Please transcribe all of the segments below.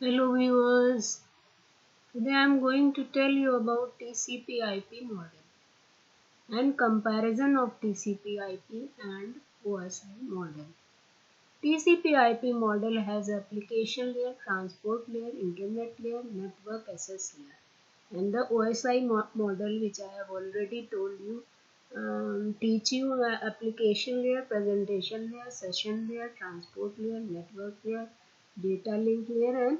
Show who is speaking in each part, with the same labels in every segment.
Speaker 1: Hello viewers, today I am going to tell you about TCP/IP model and comparison of TCP/IP and OSI model. TCP/IP model has application layer, transport layer, internet layer, network access layer, and the OSI model, which I have already told you, teach you application layer, presentation layer, session layer, transport layer, network layer, data link layer, and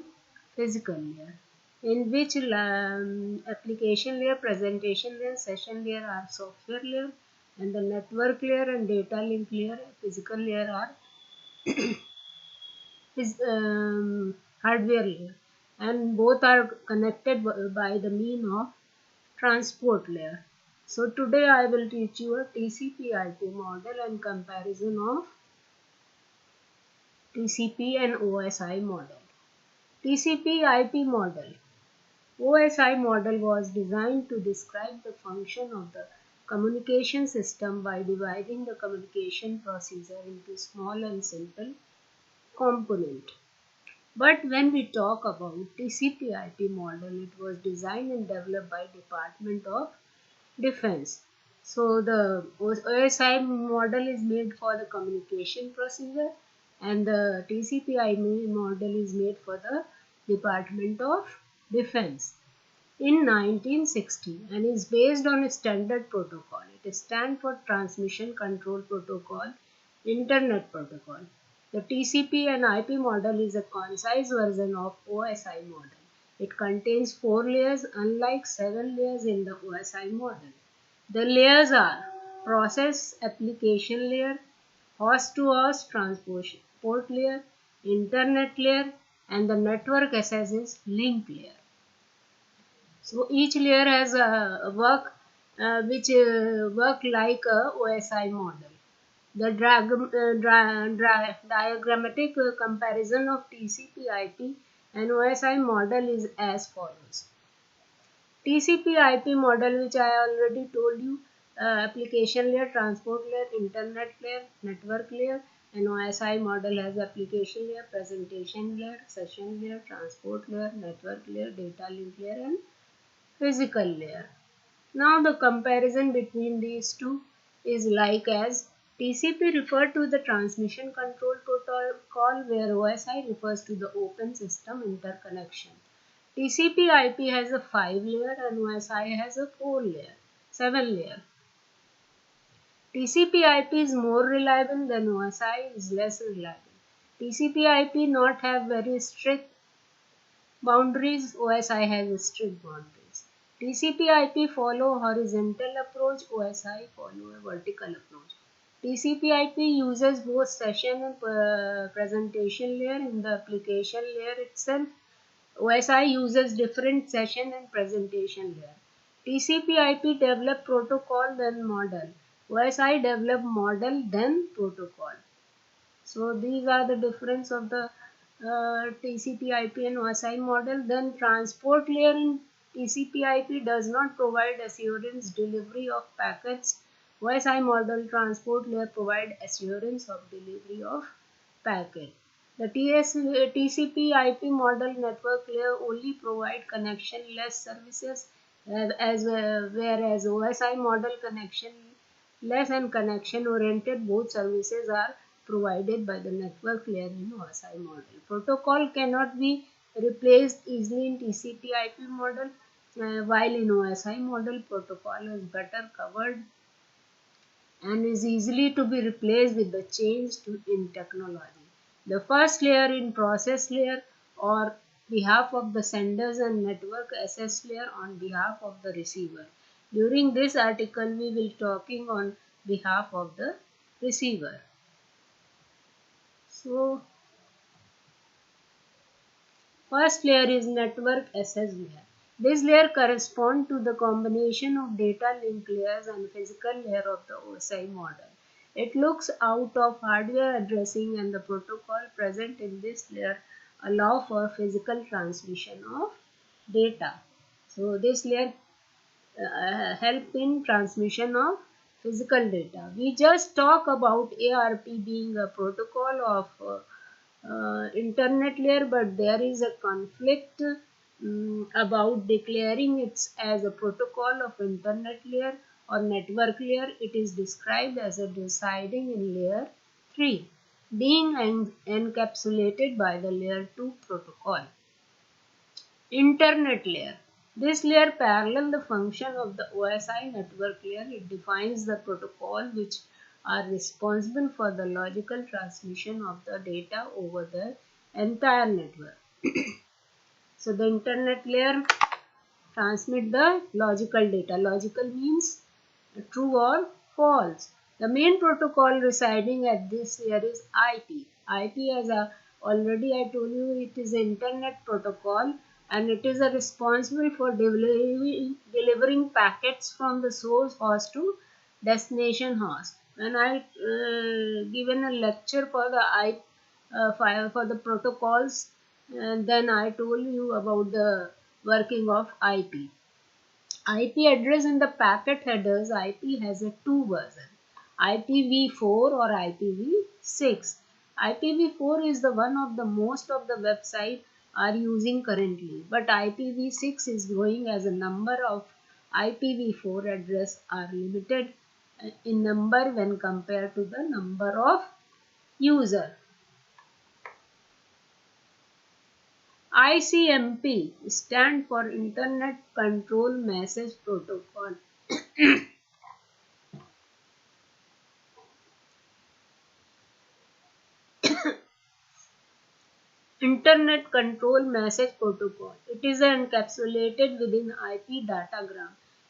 Speaker 1: physical layer. In which application layer, presentation layer, session layer are software layer, and the network layer and data link layer, physical layer are is hardware layer, and both are connected by the mean of transport layer. So today I will teach you a TCP/IP model and comparison of TCP and OSI model. TCP/IP model. OSI model was designed to describe the function of the communication system by dividing the communication procedure into small and simple components. But when we talk about TCP/IP model, it was designed and developed by Department of Defense. So the OSI model is made for the communication procedure, and the TCP/IP model is made for the Department of Defense in 1960 and is based on a standard protocol. It stands for Transmission Control Protocol, Internet Protocol. The TCP and IP model is a concise version of OSI model. It contains 4 layers unlike 7 layers in the OSI model. The layers are process application layer, host to host transport layer, internet layer, and the network access link layer. So each layer has a work which work like a OSI model. The diagrammatic comparison of TCP/IP and OSI model is as follows. TCP/IP model, which I already told you, application layer, transport layer, internet layer, network layer, and OSI model has application layer, presentation layer, session layer, transport layer, network layer, data link layer, and physical layer. Now the comparison between these two is like as TCP refer to the transmission control protocol, where OSI refers to the open system interconnection. TCP/IP has a 5 layer and OSI has a 7 layer. TCP/IP is more reliable than OSI is less reliable. TCP/IP not have very strict boundaries, OSI has strict boundaries. TCP/IP follow horizontal approach, OSI follow a vertical approach. TCP/IP uses both session and presentation layer in the application layer itself. OSI uses different session and presentation layer. TCP/IP develop protocol then model. OSI develop model then protocol. So these are the difference of the TCP/IP and OSI model. Then transport layer in TCP/IP does not provide assurance delivery of packets. OSI model transport layer provide assurance of delivery of packet. The TCP/IP model network layer only provide connection-less services, whereas OSI model connection-less and connection-oriented both services are provided by the network layer in OSI model. Protocol cannot be replaced easily in TCP/IP model, while in OSI model protocol is better covered and is easily to be replaced with the change in technology. The first layer in process layer or behalf of the senders and network access layer on behalf of the receiver. During this article we will talking on behalf of the receiver. So first layer is network access layer. This layer corresponds to the combination of data link layers and physical layer of the OSI model. It looks out of hardware addressing, and the protocol present in this layer allow for physical transmission of data. So this layer help in transmission of physical data. We just talk about ARP being a protocol of internet layer, but there is a conflict about declaring it as a protocol of internet layer or network layer. It is described as a residing in layer 3, being encapsulated by the layer 2 protocol. Internet layer. This layer parallels the function of the OSI network layer. It defines the protocol which are responsible for the logical transmission of the data over the entire network. So the internet layer transmit the logical data. Logical means true or false. The main protocol residing at this layer is IP. IP, as already I told you, it is an internet protocol and it is responsible for delivering packets from the source host to destination host. When I given a lecture for the file for the protocols, and then I told you about the working of IP. IP address in the packet headers. IP has a two version, IPv4 or IPv6. IPv4 is the one of the most of the website are using currently, but IPv6 is growing as a number of IPv4 address are limited in number when compared to the number of user. ICMP stand for Internet Control Message Protocol. Internet Control Message Protocol. It is encapsulated within IP datagram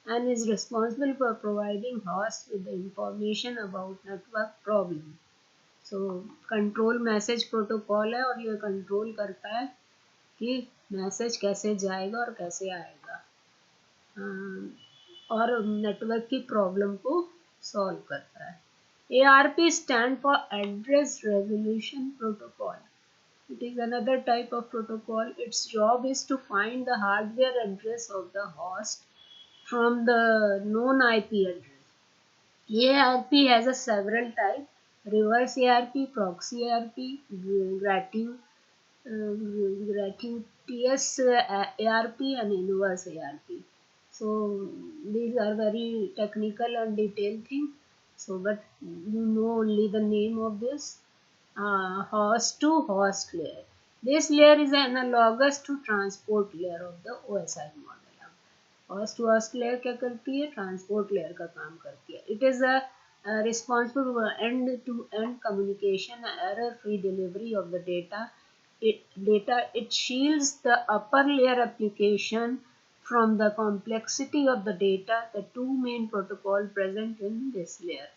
Speaker 1: and is responsible for providing hosts with the information about network problem. So control message protocol है और ये control करता है कि message कैसे जाएगा और कैसे आएगा और नेटवर्क की प्रॉब्लम को सॉल्व करता है. ARP stand for Address Resolution Protocol. It is another type of protocol. Its job is to find the hardware address of the host from the known IP address. ARP has a several types: reverse ARP, proxy ARP, gratuitous ARP, and inverse ARP. So these are very technical and detailed things. So, but you know only the name of this host to host layer. This layer is analogous to transport layer of the OSI model. Host to host layer क्या करती है, transport layer का काम करती है. It is responsible for end to end communication, error free delivery of the data. It shields the upper layer application from the complexity of the data. The two main protocol present in this layer.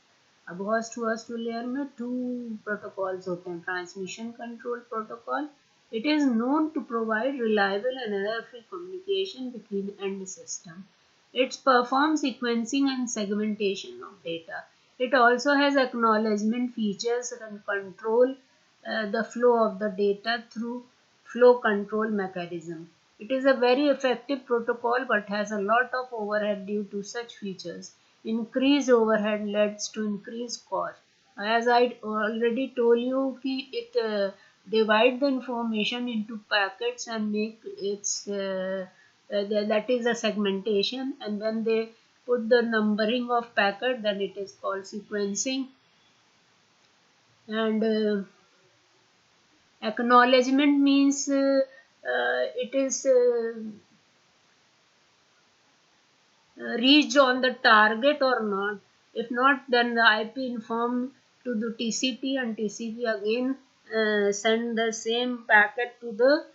Speaker 1: अब host to host layer में two protocols होते हैं. Transmission control protocol. It is known to provide reliable and error-free communication between end systems. It performs sequencing and segmentation of data. It also has acknowledgement features and control the flow of the data through flow control mechanism. It is a very effective protocol but has a lot of overhead due to such features. Increased overhead leads to increased cost. As I already told you, it divide the information into packets and make its that is a segmentation, and when they put the numbering of packet, then it is called sequencing. And acknowledgement means it is reached on the target or not. If not, then the IP inform to the TCP, and TCP again send the same packet to the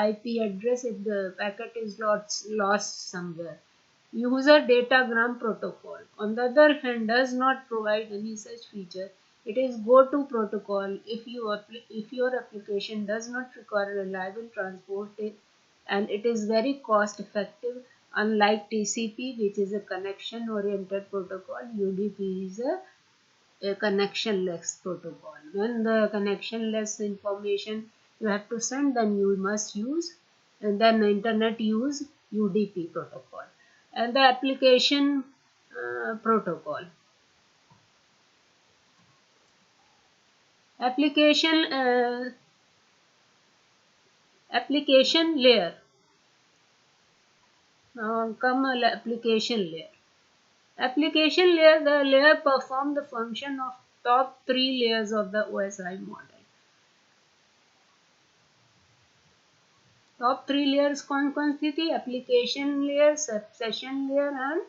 Speaker 1: IP address if the packet is lost somewhere. User datagram protocol, on the other hand, does not provide any such feature. It is go-to protocol if your application does not require reliable transport, and it is very cost effective. Unlike TCP, which is a connection oriented protocol, UDP is a connectionless protocol. When the connectionless information you have to send, then you must use, and then the internet use UDP protocol. And the application protocol. Application Application layer. Now come application layer. Application layer, the layer perform the function of top three layers of the OSI model. Top three layers कौन कौन सी थी? Application layer, session layer and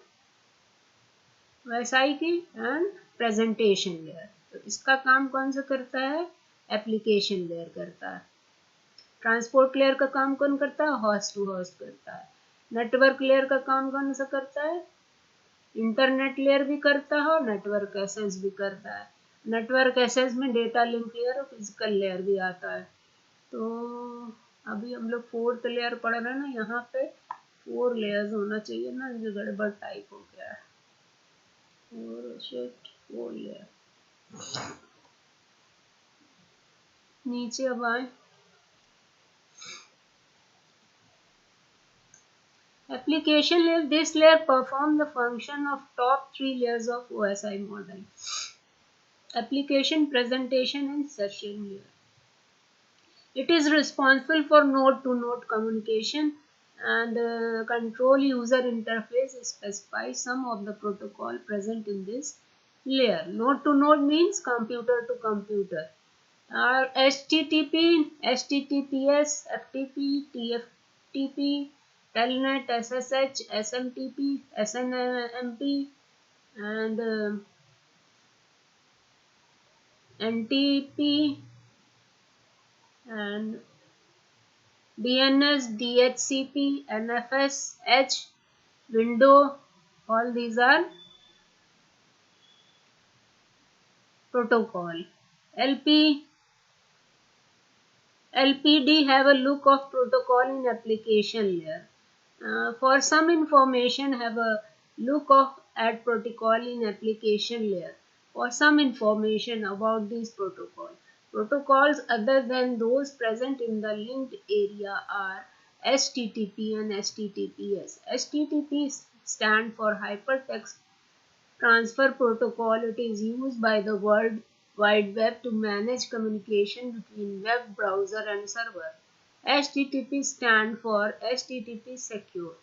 Speaker 1: OSI की and presentation layer. तो इसका काम कौन सा करता है? एप्लीकेशन लेयर करता है. ट्रांसपोर्ट लेयर का काम कौन करता है? होस्ट टू होस्ट करता है. नेटवर्क लेयर का काम कौन सा करता है? इंटरनेट लेयर भी करता है और नेटवर्क एसेस भी करता है. नेटवर्क एसेस में डेटा लिंक लेयर और फिजिकल लेयर भी आता है. तो अभी हम लोग फोर्थ लेयर पढ़ रहे हैं ना, यहाँ पे 4 लेयर्स होना चाहिए ना, जो गड़बड़ टाइप हो गया है. 4 लेयर. नीचे अब आए. Application layer. This layer performs the function of top 3 layers of OSI model. Application, presentation and session layer. It is responsible for node-to-node communication and control user interface specifies some of the protocol present in this layer. Node-to-node means computer to computer. HTTP, HTTPS, FTP, TFTP, Telnet, SSH, SMTP, SNMP, and NTP, and DNS, DHCP, NFS, H, window. All these are protocol. LPD have a look of protocol in application layer. For some information have a look of at protocol in application layer. For some information about these protocols. Protocols other than those present in the linked area are HTTP and HTTPS. HTTP stand for Hypertext Transfer Protocol. It is used by the World Wide Web to manage communication between web browser and server. HTTP stand for HTTP Secure.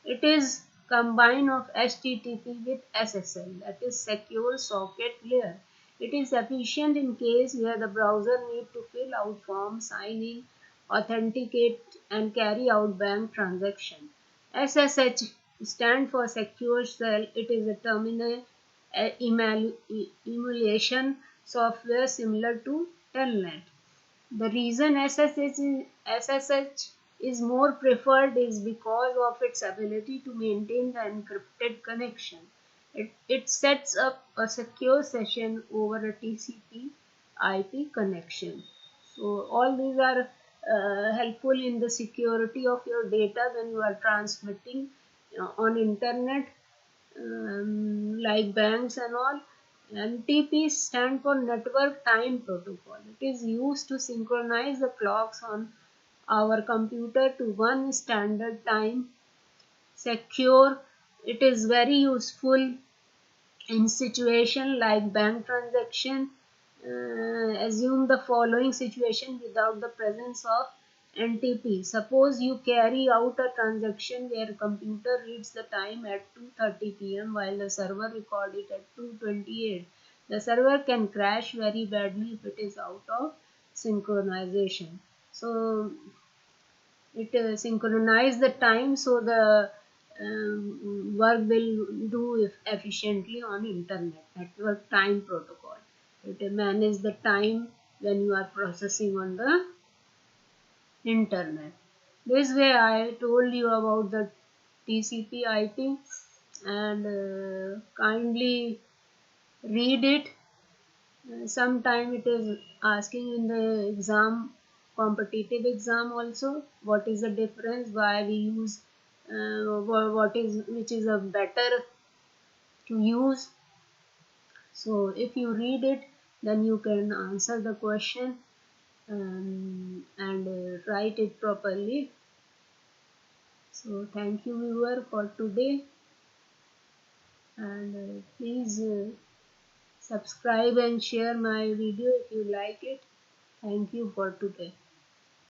Speaker 1: It is combine of HTTP with SSL, that is Secure Socket Layer. It is efficient in case where the browser need to fill out forms, sign in, authenticate and carry out bank transaction. SSH stand for Secure Shell. It is a terminal emulation software similar to Telnet. The reason SSH is more preferred is because of its ability to maintain the encrypted connection. It sets up a secure session over a TCP IP connection. So all these are helpful in the security of your data when you are transmitting on internet, like banks and all. NTP stand for Network Time Protocol. It is used to synchronize the clocks on our computer to one standard time. Secure. It is very useful in situation like bank transaction. Assume the following situation without the presence of NTP. Suppose you carry out a transaction where computer reads the time at 2:30 p.m. while the server records it at 2:28. The server can crash very badly if it is out of synchronization. So it synchronize the time so the work will do efficiently on internet. Network time protocol. It manages the time when you are processing on the internet. This way I told you about the TCP IP, and kindly read it. Sometime it is asking in the exam, competitive exam also, what is the difference, why we use, what is which is a better to use. So if you read it, then you can answer the question and write it properly. So thank you viewer for today, and please subscribe and share my video if you like it. Thank you for today.